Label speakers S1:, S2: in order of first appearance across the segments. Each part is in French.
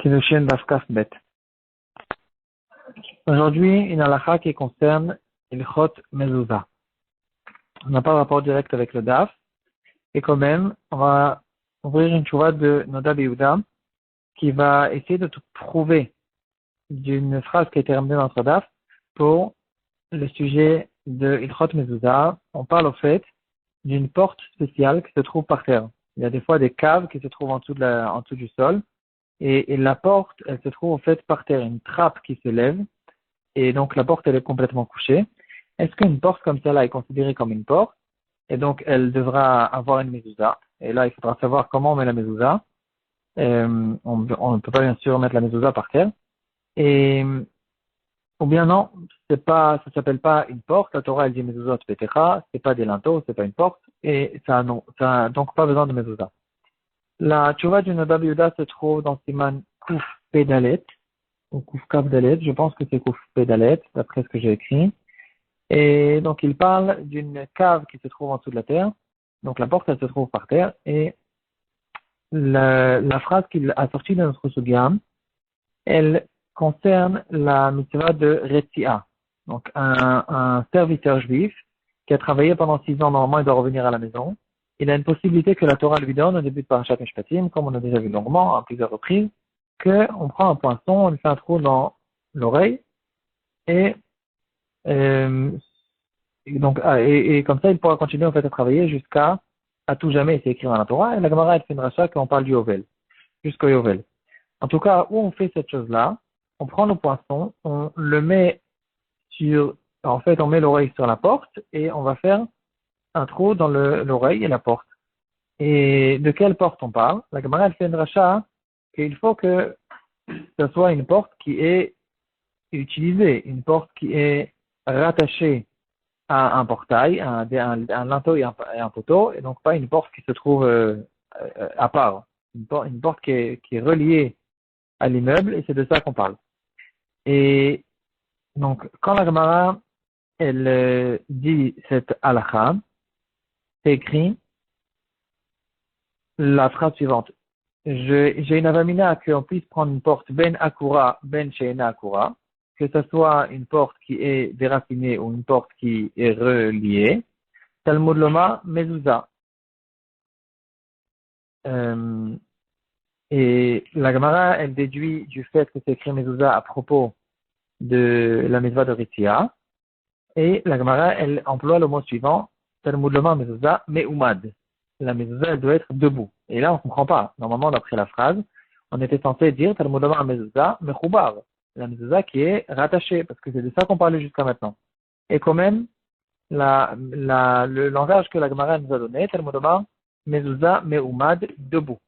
S1: Kiddushin Daf Kaf Bet. Aujourd'hui, une halakha qui concerne Ilchot Mezuzah. On n'a pas de rapport direct avec le Daf, et quand même, on va ouvrir une tchouva de Noda Yehuda qui va essayer de tout prouver d'une phrase qui a été ramenée dans notre Daf pour le sujet de Ilchot Mezuzah. On parle au fait d'une porte spéciale qui se trouve par terre. Il y a des fois des caves qui se trouvent en dessous du sol. Et la porte, elle se trouve en fait par terre, une trappe qui se lève, et donc la porte, elle est complètement couchée. Est-ce qu'une porte comme celle-là est considérée comme une porte? Et donc, elle devra avoir une mezuzah. Et là, il faudra savoir comment on met la mezuzah. On ne peut pas bien sûr mettre la mezuzah par terre. Et, ou bien non, ça s'appelle pas une porte. La Torah, elle dit mezuzot petecha, c'est pas des linteaux, c'est pas une porte. Et ça a donc pas besoin de mezuzah. La tchouva du Noda Yehuda se trouve dans Siman Kouf Pedalet, ou Kouf Kaf Dalet, je pense que c'est Kouf Pedalet, d'après ce que j'ai écrit. Et donc il parle d'une cave qui se trouve en dessous de la terre. Donc la porte, elle se trouve par terre. Et la phrase qu'il a sortie de notre Sugya, elle concerne la mitzvah de Retia. Donc un serviteur juif qui a travaillé pendant 6 ans, normalement il doit revenir à la maison. Il a une possibilité que la Torah lui donne au début de Parashat Mishpatim, comme on a déjà vu longuement à plusieurs reprises, qu'on prend un poinçon, on lui fait un trou dans l'oreille, et comme ça il pourra continuer en fait à travailler jusqu'à tout jamais, c'est écrit dans la Torah, et la Gemara elle fait une rachat qu'on parle du Yovel, jusqu'au Yovel. En tout cas, où on fait cette chose-là, on prend le poinçon, on le met on met l'oreille sur la porte, et on va faire un trou dans l'oreille et la porte. Et de quelle porte on parle? La Gemara elle fait une rachat qu'il faut que ce soit une porte qui est utilisée, une porte qui est rattachée à un portail, un linteau et un poteau, et donc pas une porte qui se trouve à part. Une porte qui est reliée à l'immeuble, et c'est de ça qu'on parle. Et donc, quand la Gemara elle dit cette halakha, c'est écrit la phrase suivante. J'ai une avamina qu'on puisse prendre une porte ben akura, ben sheena akura, que ce soit une porte qui est déracinée ou une porte qui est reliée. Talmud loma mezuzah. Et la Gemara, elle déduit du fait que c'est écrit mezuzah à propos de la mitzvah de Ritzia. Et la Gemara, elle emploie le mot suivant, Talmud loma mezuzah me'umad. La mezuzah, elle doit être debout. Et là, on ne comprend pas. Normalement, d'après la phrase, on était censé dire Talmud loma mezuzah mechubar. La mezuzah qui est rattachée, parce que c'est de ça qu'on parlait jusqu'à maintenant. Et quand même, le langage que la Gemara nous a donné, Talmud loma mezuzah me'umad, debout.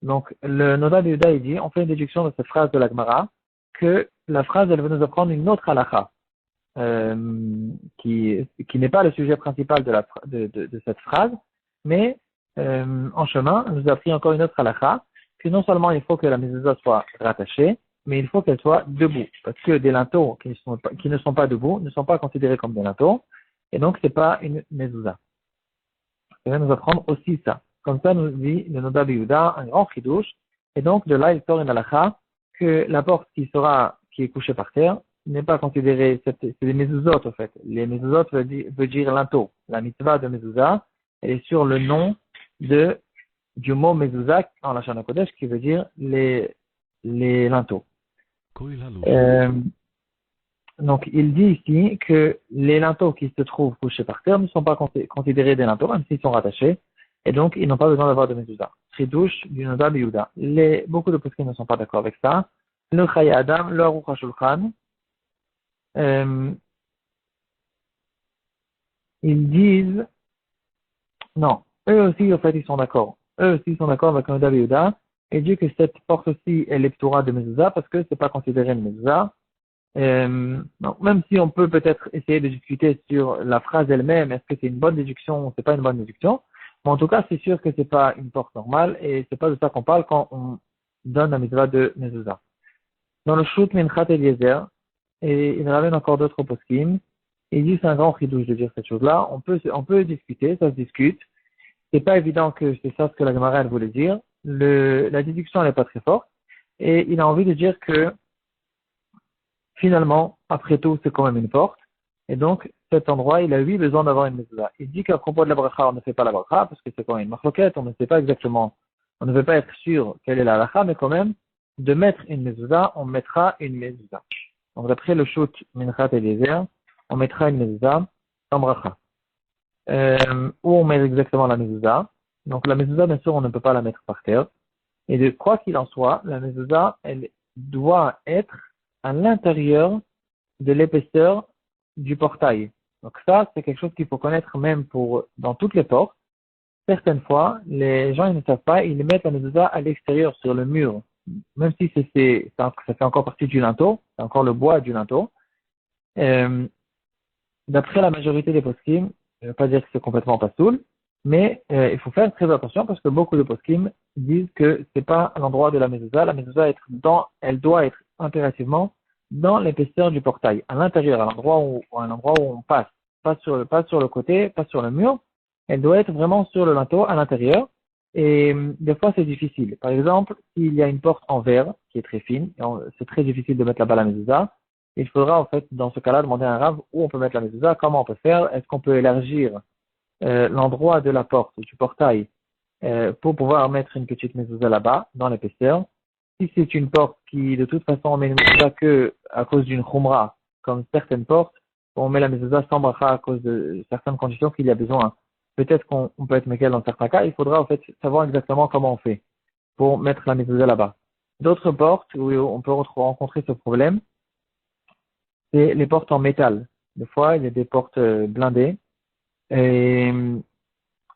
S1: Donc, le Noda Yehuda, il dit, on fait une déduction de cette phrase de la Gemara, que la phrase, elle veut nous apprendre une autre halakha. Qui n'est pas le sujet principal de cette phrase, mais en chemin, on nous a appris encore une autre halakha, que non seulement il faut que la mezuzah soit rattachée, mais il faut qu'elle soit debout, parce que des linteaux qui ne sont pas debout ne sont pas considérés comme des linteaux, et donc c'est pas une mezuzah. Ça va nous apprendre aussi ça. Comme ça nous dit le Noda Yehuda, un grand chidouche, et donc de là il sort une halakha que la porte qui est couchée par terre n'est pas considérée, c'est des mezuzot en fait. Les mezuzot veut dire linteau. La mitzvah de mezuzah, elle est sur le nom du mot mezuzah en Lashon HaKodesh qui veut dire les linteaux. Donc il dit ici que les linteaux qui se trouvent couchés par terre ne sont pas considérés des linteaux, même s'ils sont rattachés, et donc ils n'ont pas besoin d'avoir de mezuzah. Chidouche du Noda Yehuda. Beaucoup de poskim ne sont pas d'accord avec ça. Le Chayei Adam, le Aruch HaShulchan, ils disent, non, eux aussi, en fait, ils sont d'accord. Eux aussi, ils sont d'accord avec Noda Yehuda, et dit que cette porte aussi, elle est p'tura de mezuzah, parce que c'est pas considéré une mezuzah. Donc, même si on peut peut-être essayer de discuter sur la phrase elle-même, est-ce que c'est une bonne déduction ou c'est pas une bonne déduction, mais en tout cas, c'est sûr que c'est pas une porte normale, et c'est pas de ça qu'on parle quand on donne la mitzvah de mezuzah. Dans le Shoot Minchat Eliezer, et il ramène encore d'autres poskim, il dit c'est un grand chidouche de dire cette chose-là. On peut discuter, ça se discute. C'est pas évident que c'est ça ce que la Gemara elle voulait dire. La déduction elle n'est pas très forte. et il a envie de dire que finalement, après tout, c'est quand même une porte. Et donc, cet endroit, il a lui besoin d'avoir une mezuzah. Il dit qu'à propos de la bracha, on ne fait pas la bracha, parce que c'est quand même une marloquette, on ne sait pas exactement, on ne veut pas être sûr quelle est la halakha, mais quand même, de mettre une mezuzah, on mettra une mezuzah. Donc, d'après le shoot Minchat Eliezer, on mettra une mezuzah sans bracha. Où on met exactement la mezuzah. Donc, la mezuzah, bien sûr, on ne peut pas la mettre par terre. Et de quoi qu'il en soit, la mezuzah, elle doit être à l'intérieur de l'épaisseur du portail. Donc ça, c'est quelque chose qu'il faut connaître même dans toutes les portes. Certaines fois, les gens ils ne savent pas, ils mettent la mezuzah à l'extérieur, sur le mur. Même si ça fait encore partie du linteau, c'est encore le bois du linteau. D'après la majorité des poskim, je ne veux pas dire que c'est complètement pas soul, mais il faut faire très attention parce que beaucoup de poskim disent que c'est pas l'endroit de la mezuzah. La mezuzah elle doit être impérativement dans l'épaisseur du portail, à l'intérieur, à l'endroit où on passe, pas sur le côté, pas sur le mur. Elle doit être vraiment sur le linteau, à l'intérieur. Et des fois c'est difficile. Par exemple, s'il y a une porte en verre qui est très fine, c'est très difficile de mettre là-bas la mezuzah. Il faudra en fait dans ce cas-là demander à un rave où on peut mettre la mezuzah, comment on peut faire, est-ce qu'on peut élargir l'endroit de la porte, du portail, pour pouvoir mettre une petite mezuzah là-bas, dans l'épaisseur. Si c'est une porte qui de toute façon on met une mezuzah que à cause d'une khumra, comme certaines portes, on met la mezuzah sans bracha à cause de certaines conditions qu'il y a besoin. Peut-être qu'on peut être mécal dans certains cas, il faudra en fait savoir exactement comment on fait pour mettre la mezuzah là-bas. D'autres portes où on peut rencontrer ce problème, c'est les portes en métal. Des fois, il y a des portes blindées. Et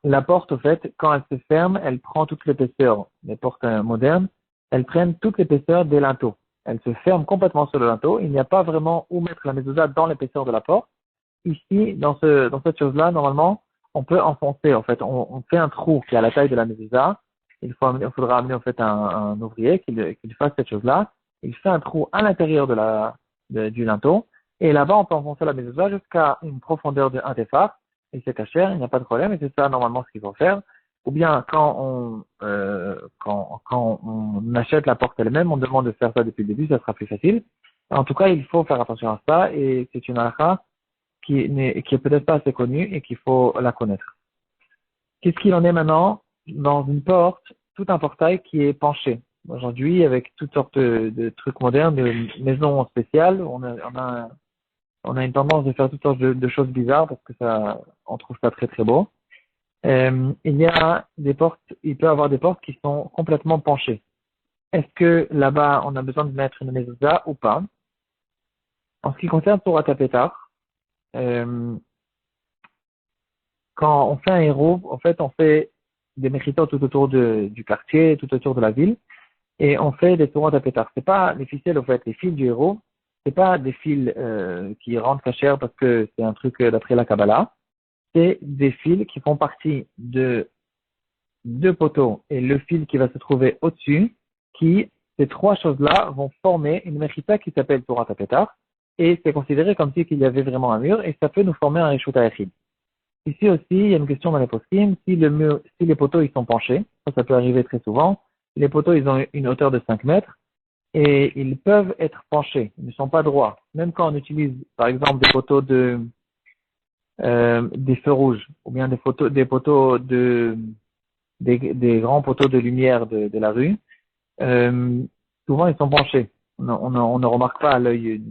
S1: la porte, au fait, quand elle se ferme, elle prend toute l'épaisseur. Les portes modernes, elles prennent toute l'épaisseur des linteaux. Elles se ferment complètement sur le linteau. Il n'y a pas vraiment où mettre la mezuzah dans l'épaisseur de la porte. Ici, dans cette chose-là, normalement, on peut enfoncer. En fait, on fait un trou qui est à la taille de la mezuzah. Il faudra amener en fait un ouvrier qu'il fasse cette chose-là. Il fait un trou à l'intérieur du linteau. Et là-bas, on peut enfoncer la mezuzah jusqu'à une profondeur de 1 tefar. Et c'est cachère, il n'y a pas de problème. Et c'est ça, normalement, ce qu'il faut faire. Ou bien, quand on achète la porte elle-même, on demande de faire ça depuis le début, ça sera plus facile. En tout cas, il faut faire attention à ça. Et c'est une halakha qui est peut-être pas assez connue et qu'il faut la connaître. Qu'est-ce qu'il en est maintenant dans une porte, tout un portail qui est penché? Aujourd'hui, avec toutes sortes de trucs modernes, de maisons spéciales, on a une tendance de faire toutes sortes de choses bizarres parce que on trouve ça très très beau. Il y a des portes, il peut y avoir des portes qui sont complètement penchées. Est-ce que là-bas, on a besoin de mettre une mezuzah ou pas? En ce qui concerne Torah Tapetar, quand on fait un héros, en fait, on fait des méritants tout autour du quartier, tout autour de la ville, et on fait des Torah Tapetar. C'est pas les ficelles, en fait, les fils du héros, c'est pas des fils qui rentrent cachère parce que c'est un truc d'après la Kabbalah. C'est des fils qui font partie de deux poteaux et le fil qui va se trouver au-dessus, ces trois choses-là vont former une mechita qui s'appelle Torah Tapetar, et c'est considéré comme si qu'il y avait vraiment un mur, et ça peut nous former un Rishut Hayachid. Ici aussi, il y a une question dans les poskim, si les poteaux ils sont penchés, ça peut arriver très souvent, les poteaux ils ont une hauteur de 5 mètres, et ils peuvent être penchés, ils ne sont pas droits. Même quand on utilise, par exemple, des poteaux des feux rouges, ou bien des poteaux des grands poteaux de lumière de la rue, souvent ils sont penchés. On ne remarque pas à l'œil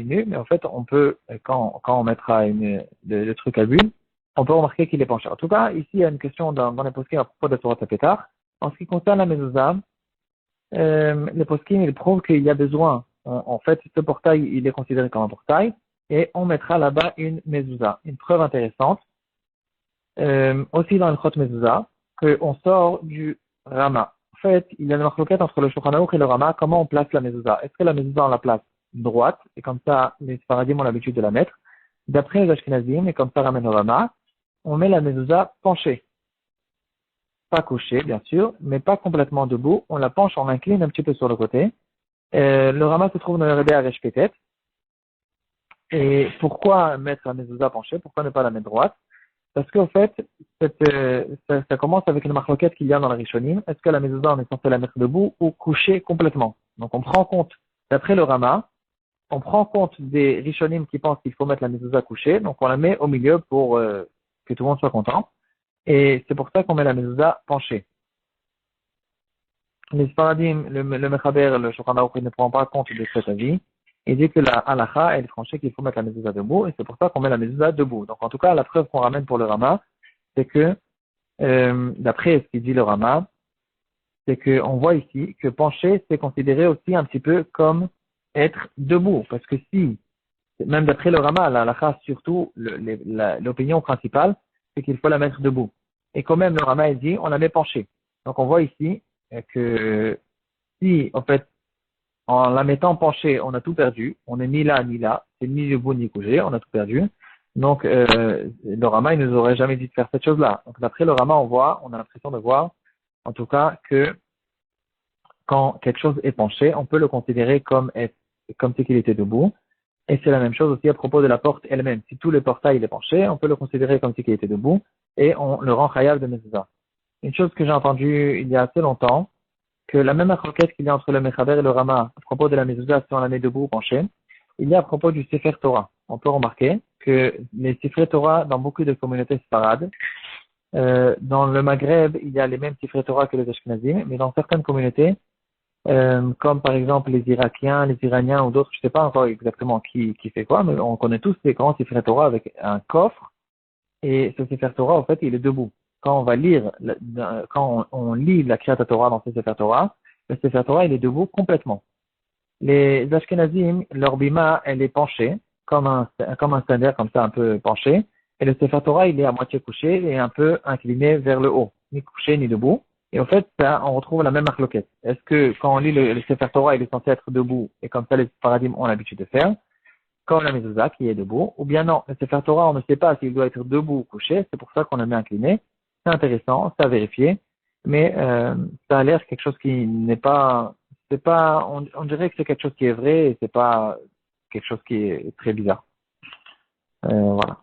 S1: nu, mais en fait, on peut, quand on mettra le truc à bulle, on peut remarquer qu'il est penché. En tout cas, ici, il y a une question dans les poskim à propos de Torah Tapetar. En ce qui concerne la mezuzah, les poskim, ils prouvent qu'il y a besoin, en fait, ce portail, il est considéré comme un portail, et on mettra là-bas une mezuzah. Une preuve intéressante, aussi dans le Chot Mezuzah, qu'on sort du Rama. En fait, il y a une marloquette entre le Shulchan Aruch et le Rama, comment on place la mezuzah. Est-ce que la mezuzah, on la place droite, et comme ça, les Sfaradim ont l'habitude de la mettre. D'après les Ashkenazim, et comme ça ramène au Rama, on met la mezuzah penchée. Pas couchée, bien sûr, mais pas complètement debout. On la penche, on l'incline un petit peu sur le côté. Le Rama se trouve dans le Rebbe Aresh Petet. Et pourquoi mettre la mezuzah penchée? Pourquoi ne pas la mettre droite? Parce qu'en fait, ça commence avec une marloquette qu'il y a dans la Rishonim. Est-ce que la mezuzah, on est censé la mettre debout ou couchée complètement? Donc on prend compte, d'après le Rama, on prend compte des Rishonim qui pensent qu'il faut mettre la mezouza couchée, donc on la met au milieu pour que tout le monde soit content. Et c'est pour ça qu'on met la mezouza penchée. Les Sparadim, le Mechaber, le Shulchan Aruch, ne prend pas compte de cet avis. Il dit que la halakha, elle est tranchée qu'il faut mettre la mezouza debout, et c'est pour ça qu'on met la mezouza debout. Donc en tout cas, la preuve qu'on ramène pour le Rama, c'est que, d'après ce qu'il dit le Rama, c'est qu'on voit ici que pencher, c'est considéré aussi un petit peu comme être debout. Parce que si, même d'après le Rama, la halakha, surtout, l'opinion principale, c'est qu'il faut la mettre debout. Et quand même, le Rama, il dit, on la met penchée. Donc on voit ici que si, en fait, en la mettant penchée, on a tout perdu, on n'est ni là ni là, c'est ni debout ni couché, on a tout perdu. Donc le Rama, il nous aurait jamais dit de faire cette chose-là. Donc d'après le Rama, on a l'impression de voir, en tout cas, que quand quelque chose est penché, on peut le considérer comme si qu'il était debout. Et c'est la même chose aussi à propos de la porte elle-même. Si tout le portail est penché, on peut le considérer comme si qu'il était debout et on le rend chayav de mezuzah. Une chose que j'ai entendue il y a assez longtemps, que la même requête qu'il y a entre le Mechaber et le Rama à propos de la mezuzah si on la met debout ou penchée, il y a à propos du Sefer Torah. On peut remarquer que les Sefer Torah dans beaucoup de communautés séparades, dans le Maghreb, il y a les mêmes Sefer Torah que les Ashkenazim, mais dans certaines communautés, comme par exemple les Irakiens, les Iraniens ou d'autres, je ne sais pas encore exactement qui fait quoi, mais on connaît tous ces grands Sefer Torah avec un coffre, et ce Sefer Torah, en fait, il est debout. Quand on va lire, quand on lit la Kriyat Torah dans ce Sefer Torah, le Sefer Torah, il est debout complètement. Les Ashkenazim, leur bima, elle est penchée, comme un stander, comme ça, un peu penché, et le Sefer Torah, il est à moitié couché et un peu incliné vers le haut, ni couché ni debout. Et en fait, ça, on retrouve la même marloquette. Est-ce que quand on lit le Sefer Torah, il est censé être debout, et comme ça les paradigmes ont l'habitude de faire, comme la mezuzah qui est debout, ou bien non, le Sefer Torah, on ne sait pas s'il doit être debout ou couché, c'est pour ça qu'on le met incliné. C'est intéressant, c'est à vérifier, mais ça a l'air quelque chose qui n'est pas, c'est pas, on dirait que c'est quelque chose qui est vrai et c'est pas quelque chose qui est très bizarre. Voilà.